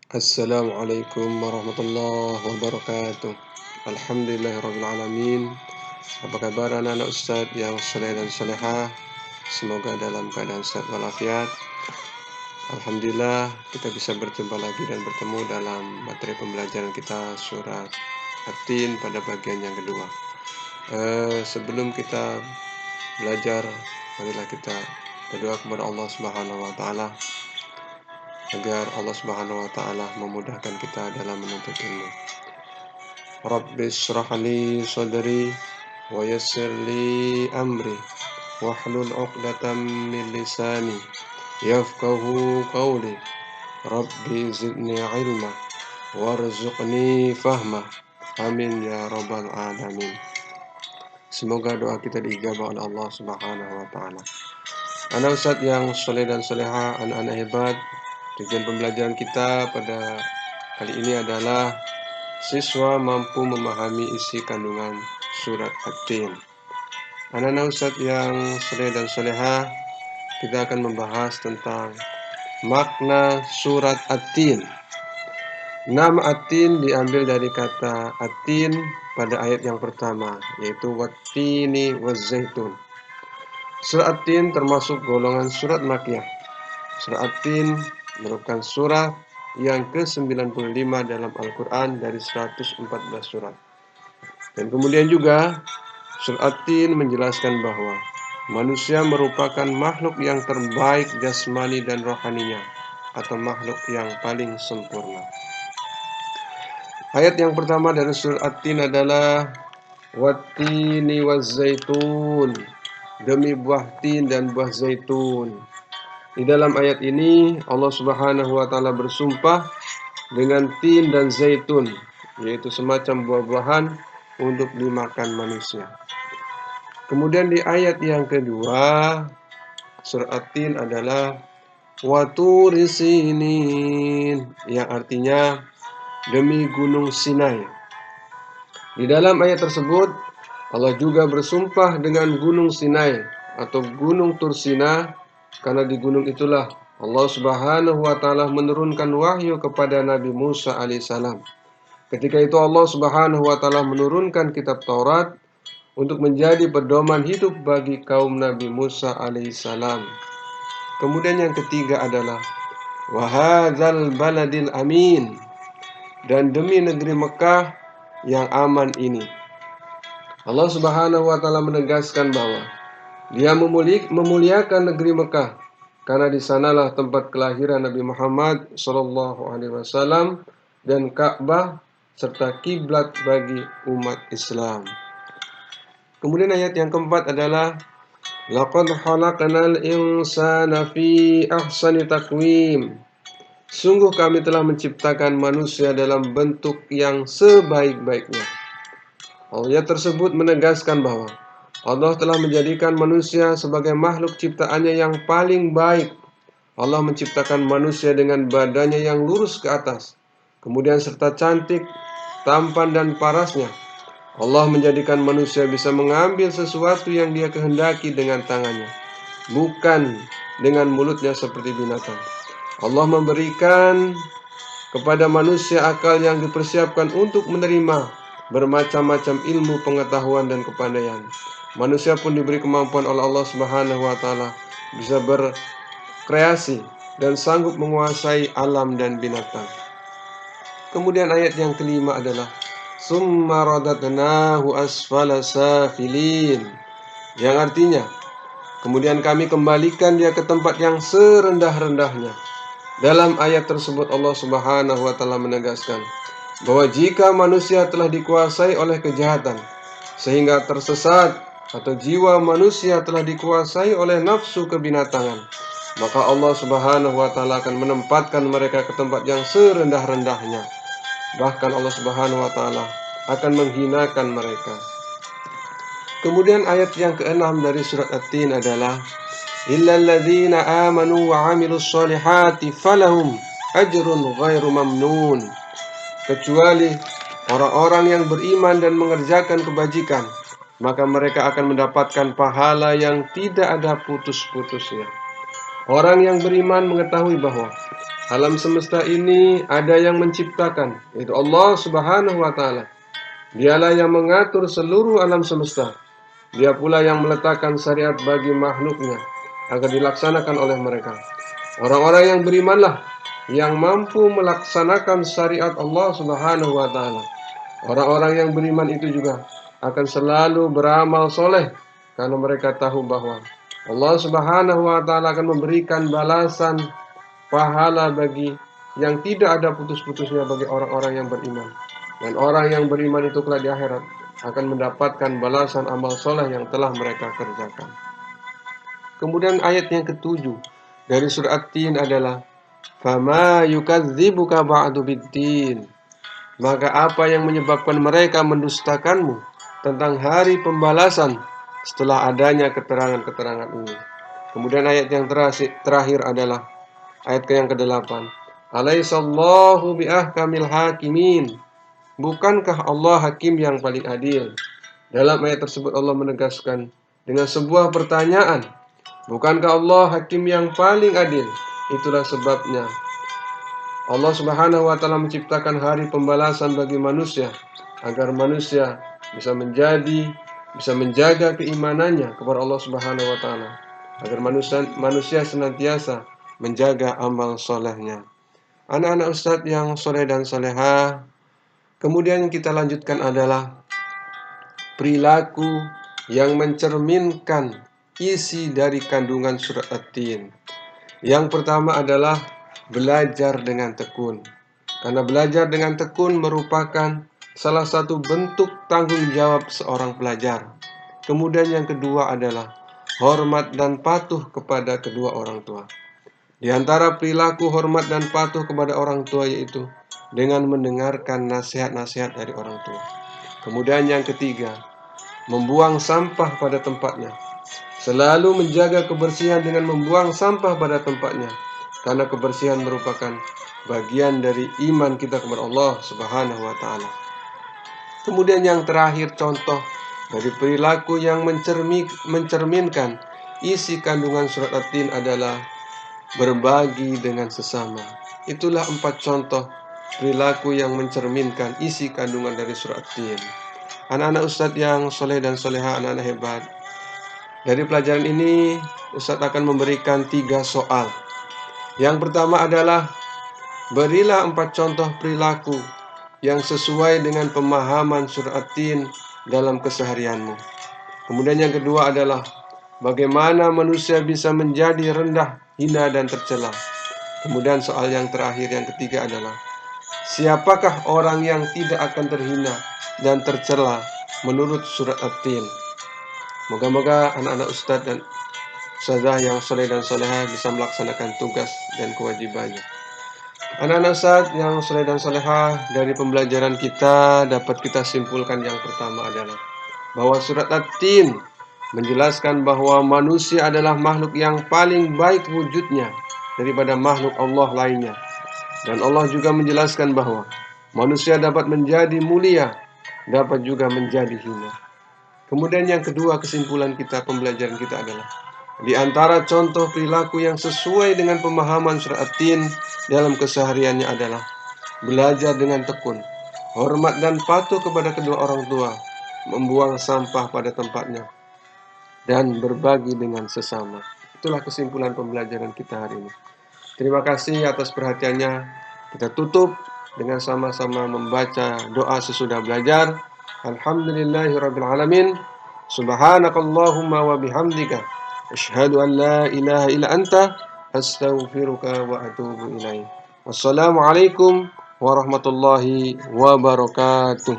Assalamualaikum warahmatullahi wabarakatuh. Alhamdulillahirrabbilalamin. Apa kabar anak-anak Ustadz yang soleh dan solehah? Semoga dalam keadaan sehat walafiat. Alhamdulillah kita bisa berjumpa lagi dan bertemu dalam materi pembelajaran kita surat At-Tin pada bagian yang kedua. Sebelum kita belajar, marilah kita berdoa kepada Allah Subhanahu wa taala agar Allah Subhanahu wa taala memudahkan kita dalam menuntut ilmu. Rabbi shrah li sadri wa yassir li amri wahlul 'uqdatam min lisani yafqahu qawli. Rabbi zidni ilma warzuqni fahma. Amin ya rabbal alamin. Semoga doa kita diijabah oleh Allah Subhanahu wa taala. Anak Ustadz yang soleh dan soleha, anak-anak hebat, tujuan pembelajaran kita pada kali ini adalah siswa mampu memahami isi kandungan surat At-Tin. Anak-anak Ustadz yang soleh dan soleha, kita akan membahas tentang makna surat At-Tin. Nama At-Tin diambil dari kata At-Tin pada ayat yang pertama, yaitu Wat-Tini Waz-Zaitun. Surat At-Tin termasuk golongan surat Makkiyah. Surat At-Tin merupakan surah yang ke-95 dalam Al-Quran dari 114 surat. Dan kemudian juga surat At-Tin menjelaskan bahwa manusia merupakan makhluk yang terbaik jasmani dan rohaninya, atau makhluk yang paling sempurna. Ayat yang pertama dari surat At-Tin adalah Wat-Tini Waz-Zaitun, demi buah tin dan buah zaitun. Di dalam ayat ini Allah Subhanahu wa taala bersumpah dengan tin dan zaitun, yaitu semacam buah-buahan untuk dimakan manusia. Kemudian di ayat yang kedua surat At-Tin adalah Waturi Sinin, yang artinya demi gunung Sinai. Di dalam ayat tersebut Allah juga bersumpah dengan gunung Sinai atau gunung Tursina, karena di gunung itulah Allah Subhanahu wa taala menurunkan wahyu kepada Nabi Musa alaihissalam. Ketika itu Allah Subhanahu wa taala menurunkan kitab Taurat untuk menjadi pedoman hidup bagi kaum Nabi Musa alaihissalam. Kemudian yang ketiga adalah wahadzal baladil amin, dan demi negeri Mekah yang aman ini. Allah Subhanahu wa taala menegaskan bahwa Dia memuliakan negeri Mekah karena di sanalah tempat kelahiran Nabi Muhammad sallallahu alaihi wasallam dan Ka'bah serta kiblat bagi umat Islam. Kemudian ayat yang keempat adalah laqad khalaqnal insana fi ahsani taqwim. Sungguh kami telah menciptakan manusia dalam bentuk yang sebaik-baiknya. Ayat tersebut menegaskan bahwa Allah telah menjadikan manusia sebagai makhluk ciptaannya yang paling baik. Allah menciptakan manusia dengan badannya yang lurus ke atas, kemudian serta cantik, tampan dan parasnya. Allah menjadikan manusia bisa mengambil sesuatu yang Dia kehendaki dengan tangannya, bukan dengan mulutnya seperti binatang. Allah memberikan kepada manusia akal yang dipersiapkan untuk menerima bermacam-macam ilmu, pengetahuan dan kepandaian. Manusia pun diberi kemampuan oleh Allah Subhanahu wa taala bisa berkreasi dan sanggup menguasai alam dan binatang. Kemudian ayat yang kelima adalah summa radatnahu asfala safilin, yang artinya kemudian kami kembalikan dia ke tempat yang serendah-rendahnya. Dalam ayat tersebut Allah Subhanahu wa taala menegaskan bahwa jika manusia telah dikuasai oleh kejahatan sehingga tersesat, atau jiwa manusia telah dikuasai oleh nafsu kebinatangan, maka Allah Subhanahu wa taala akan menempatkan mereka ke tempat yang serendah-rendahnya. Bahkan Allah Subhanahu wa taala akan menghinakan mereka. Kemudian ayat yang keenam dari surat At-Tin adalah illal ladzina amanu wa 'amilus sholihati falahum ajrun ghairu mamnun. Kecuali orang-orang yang beriman dan mengerjakan kebajikan, maka mereka akan mendapatkan pahala yang tidak ada putus-putusnya. Orang yang beriman mengetahui bahwa Alam semesta ini ada yang menciptakan, yaitu Allah Subhanahu wa Ta'ala. Dialah yang mengatur seluruh alam semesta. Dia pula yang meletakkan syariat bagi makhluknya agar dilaksanakan oleh mereka. Orang-orang yang berimanlah yang mampu melaksanakan syariat Allah Subhanahu wa Ta'ala. Orang-orang yang beriman itu juga akan selalu beramal soleh karena mereka tahu bahwa Allah Subhanahu wa Ta'ala akan memberikan balasan pahala bagi yang tidak ada putus-putusnya bagi orang-orang yang beriman. Dan orang yang beriman itu kelak di akhirat akan mendapatkan balasan amal soleh yang telah mereka kerjakan. Kemudian ayat yang ketujuh dari surah At-Tin adalah Fama yukadzibuka ba'du biddin. Maka apa yang menyebabkan mereka mendustakanmu tentang hari pembalasan setelah adanya keterangan-keterangan ini. Kemudian ayat yang terakhir adalah ayat yang ke-8. Alaihissallahu biahkamil hakimin. Bukankah Allah hakim yang paling adil? Dalam ayat tersebut Allah menegaskan dengan sebuah pertanyaan. Bukankah Allah hakim yang paling adil? Itulah sebabnya Allah Subhanahu wa Ta'ala menciptakan hari pembalasan bagi manusia agar manusia bisa menjaga keimanannya kepada Allah Subhanahu wa Ta'ala, agar manusia senantiasa menjaga amal solehnya. Anak-anak Ustadz yang soleh dan solehah, kemudian kita lanjutkan adalah perilaku yang mencerminkan isi dari kandungan surat At-Tin. Yang pertama adalah belajar dengan tekun. Karena belajar dengan tekun merupakan salah satu bentuk tanggung jawab seorang pelajar. Kemudian yang kedua adalah hormat dan patuh kepada kedua orang tua. Di antara perilaku hormat dan patuh kepada orang tua yaitu dengan mendengarkan nasihat-nasihat dari orang tua. Kemudian yang ketiga, membuang sampah pada tempatnya. Selalu menjaga kebersihan dengan membuang sampah pada tempatnya. Karena kebersihan merupakan bagian dari iman kita kepada Allah Subhanahu wa Ta'ala. Kemudian yang terakhir contoh dari perilaku yang mencerminkan isi kandungan surat At-Tin adalah berbagi dengan sesama. Itulah 4 contoh perilaku yang mencerminkan isi kandungan dari surat At-Tin. Anak-anak Ustadz yang soleh dan soleha, anak-anak hebat, dari pelajaran ini Ustadz akan memberikan 3 soal. Yang pertama adalah berilah 4 contoh perilaku yang sesuai dengan pemahaman surah At-Tin dalam keseharianmu. Kemudian yang kedua adalah bagaimana manusia bisa menjadi rendah, hina dan tercela. Kemudian soal yang terakhir yang ketiga adalah siapakah orang yang tidak akan terhina dan tercela menurut surat At-Tin. Moga-moga anak-anak Ustadz dan Ustazah yang soleh dan solehah bisa melaksanakan tugas dan kewajibannya. Anak-anak Ustadz yang soleh dan solehah, dari pembelajaran kita dapat kita simpulkan yang pertama adalah bahwa surat At-Tin menjelaskan bahwa manusia adalah makhluk yang paling baik wujudnya daripada makhluk Allah lainnya. Dan Allah juga menjelaskan bahwa manusia dapat menjadi mulia, dapat juga menjadi hina. Kemudian yang kedua kesimpulan kita, pembelajaran kita adalah di antara contoh perilaku yang sesuai dengan pemahaman surat At-Tin dalam kesehariannya adalah belajar dengan tekun, hormat dan patuh kepada kedua orang tua, membuang sampah pada tempatnya, dan berbagi dengan sesama. Itulah kesimpulan pembelajaran kita hari ini. Terima kasih atas perhatiannya. Kita tutup dengan sama-sama membaca doa sesudah belajar. Alhamdulillahirrabbilalamin. Subhanakallahumma wa bihamdika asyhadu an la ilaha illa anta astaghfiruka wa atubu ilaik. Wassalamualaikum warahmatullahi wabarakatuh.